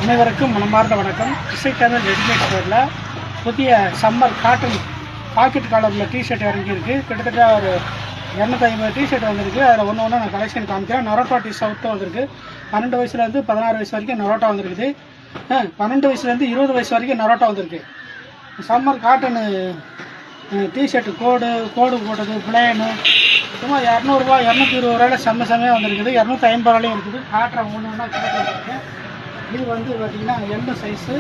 அனைவருக்கும் மனமார்ந்த வணக்கம். இசை தமிழ் ரெடிமேட் ஸ்டோரில் புதிய சம்மர் காட்டன் பாக்கெட் காலரில் டிஷர்ட் இறங்கியிருக்கு. கிட்டத்தட்ட ஒரு 250 டிஷர்ட் வந்திருக்கு. அதில் ஒன்று நான் கலெக்ஷன் காமிக்கிறேன். நரோட்டா டிஷர்ட் வந்திருக்கு. 12 வயசுலேருந்து 16 வயசு வரைக்கும் நரோட்டா வந்திருக்குது. 12 வயசுலேருந்து 20 வயசு வரைக்கும் நரோட்டா வந்திருக்கு. சம்மர் காட்டனு டிஷர்ட்டு கோடு போட்டது பிளேனு சும்மா 200 220 ரூபாயில் செம்மையாக வந்திருக்குது. 250 ரூபாயும் இருக்குது. காட்டுற ஒன்று கிடைச்சிருக்கு. இது வந்து பார்த்தீங்கன்னா எந்த சைஸு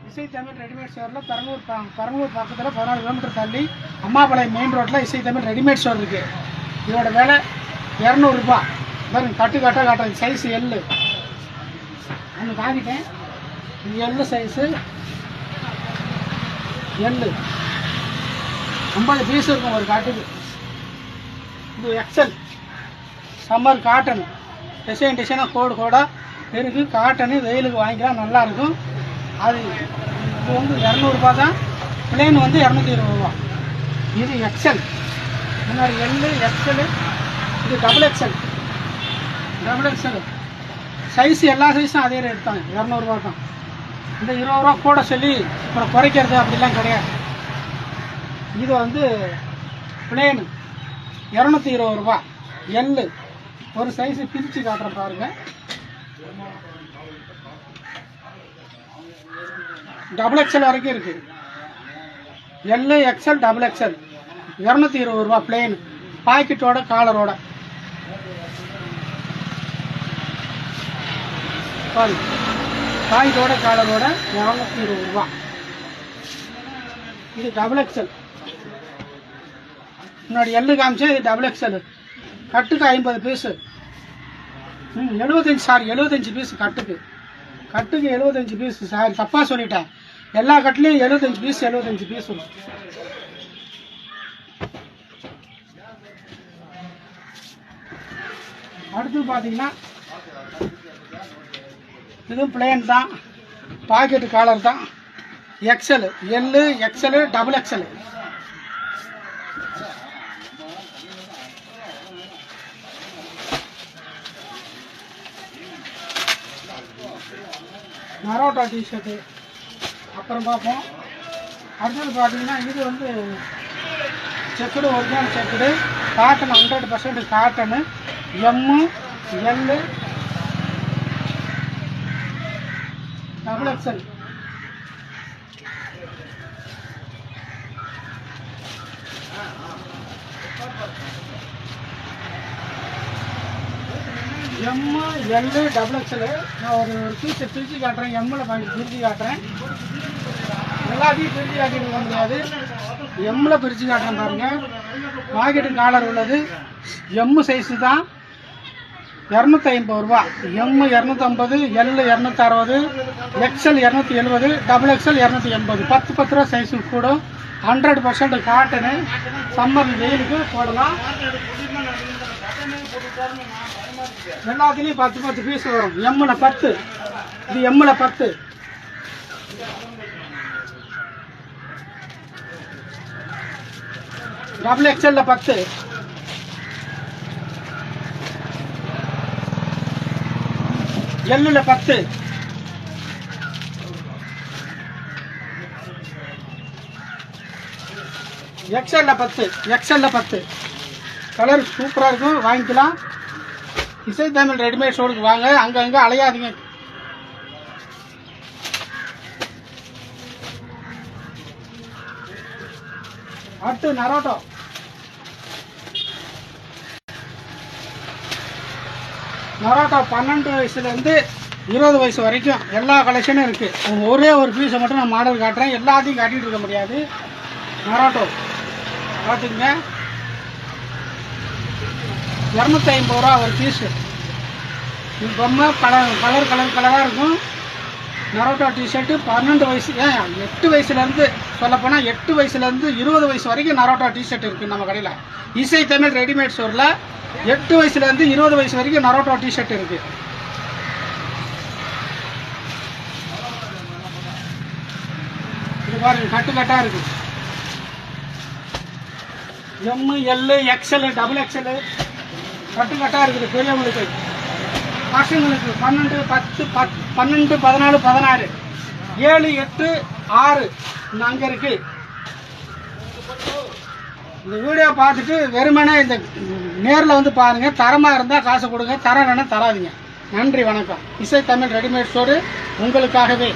இசை தமிழ் ரெடிமேட் ஸ்டோரில் பரனூர் பக்கத்தில் 14 கிலோமீட்டர் தள்ளி அம்மாபாளையம் மெயின் ரோட்டில் இசை தமிழ் ரெடிமேட் ஸ்டோர் இருக்குது. இதோட விலை 200 ரூபா. பாருங்க, காட்டுறேன். சைஸு எள்ளு ஒன்று காட்டிட்டேன். இது எள்ளு சைஸு எள்ளு 50 பீஸ் இருக்கும் ஒரு காட்டுக்கு. இது எக்ஸல் சம்மர் காட்டன் டிசைனாக கோடாக இருக்குது. காட்டனு வெயிலுக்கு வாங்கிக்கலாம், நல்லாயிருக்கும். அது இது வந்து 200 ரூபா தான். பிளேன் வந்து 220 ரூபா. இது எக்ஸல், முன்னாடி எள்ளு எக்ஸலு. இது டபுள் எக்ஸல் சைஸு எல்லா சைஸும் அதே ரேட் தான், 200 ரூபா தான். இந்த 20 ரூபா கூட சொல்லி அப்புறம் குறைக்கிறது அப்படிலாம் கிடையாது. இது வந்து பிளேனு 220 ரூபா. எள்ளு ஒரு சைஸு பிரித்து காட்டுறேன் பாருங்கள். டபுள் எக்ஸல் வரைக்கும் இருக்குது. எல்லு எக்ஸல் டபுள் எக்ஸல் 220 ரூபா. பிளேன் பாக்கெட்டோட காலரோட பாக்கெட்டோட காலரோட 220 ரூபா. இது டபுள் எக்ஸல். முன்னாடி எள்ளு காமிச்சேன். இது டபுள் எக்ஸல். கட்டுக்கு 50 பீஸு. 75 பீஸு கட்டுக்கு 75 பீஸு. சாரி, தப்பாக சொல்லிட்டேன். எல்லா கட்டுலேயும் 75 பீஸ் வரும். அடுத்து பார்த்தீங்கன்னா இதுவும் பிளேன் தான், பாக்கெட்டு காலர் தான். XL L XL double XL. நரோட்டா டிஷர்ட்டு அப்புறம் பார்ப்போம். அடுத்தது பார்த்தீங்கன்னா இது வந்து checked, original checked cotton, 100% cotton. M L double XL. M L double XL. நான் ஒரு பீஸை பிரித்து காட்டுறேன். எம்மில் பிரித்து காட்டுறேன். எல்லாத்தையும் பிரித்து காட்டிட்டு முடியாது. எம்மில் பிரித்து காட்டுறேன் பாருங்கள். பாக்கெட்டு காலர் உள்ளது. எம்மு சைஸு தான் 250 ரூபா. எம்மு 250, எல்லு 260, எக்ஸல் 270, டபுள் எக்ஸல் 280. 10 ரூபா சைஸு கூட. 100% காட்டனு. சம்மர் வெயிலுக்கு போடலாம். எல்லாத்துலேயும் 10 பீஸ் வரும். எம்மில் 10. இது எம்மில் 10. டபுள் எக்ஸல்ல 10. எல்லுல 10. எக்ஸல்ல 10. கலர் சூப்பராக இருக்கும், வாங்கிக்கலாம். இசை தமிழ் ரெடிமேட் ஸ்டோருக்கு வாங்க, அங்கங்கே அலையாதீங்க. அடுத்து நரோட்டா. நரோட்டா 12 வயசுலேருந்து 20 வயசு வரைக்கும் எல்லா கலெக்ஷனும் இருக்குது. ஒரே ஒரு பீஸை மட்டும் நான் மாடல் காட்டுறேன். எல்லாத்தையும் காட்டிகிட்டு இருக்க முடியாது. நரோட்டோ பார்த்துங்க, 250 ரூபா ஒரு பீஸு. இது பொம்மை கலராக இருக்கும். நரோட்டா டிஷர்ட்டு 12 வயசு 8 வயசுலேருந்து சொல்லப்போனால் 8 வயசுலேருந்து 20 வயசு வரைக்கும் நரோட்டா டிஷர்ட் இருக்குது நம்ம கடையில். இசை தமிழ் ரெடிமேட் ஸ்டோரில் 8 வயசுலேருந்து 20 வயசு வரைக்கும் நரோட்டா டிஷர்ட் இருக்குது. இது பாருங்க, கட்டாக இருக்குது. எம்மு எல்லு எக்ஸலு டபுள் எக்ஸலு கட்டாக இருக்குது பெரியவங்களுக்கு. பசங்களுக்கு 12, 10, 12, 14, 16, 7, 8, 6 அங்கே இருக்கு. இந்த வீடியோ பார்த்துட்டு வெறுமனே இந்த நேரில் வந்து பாருங்கள். தரமாக இருந்தால் காசு கொடுங்க, தரம் வேணால் தராதிங்க. நன்றி, வணக்கம். இசை தமிழ் ரெடிமேட் ஸ்டோரு உங்களுக்காகவே.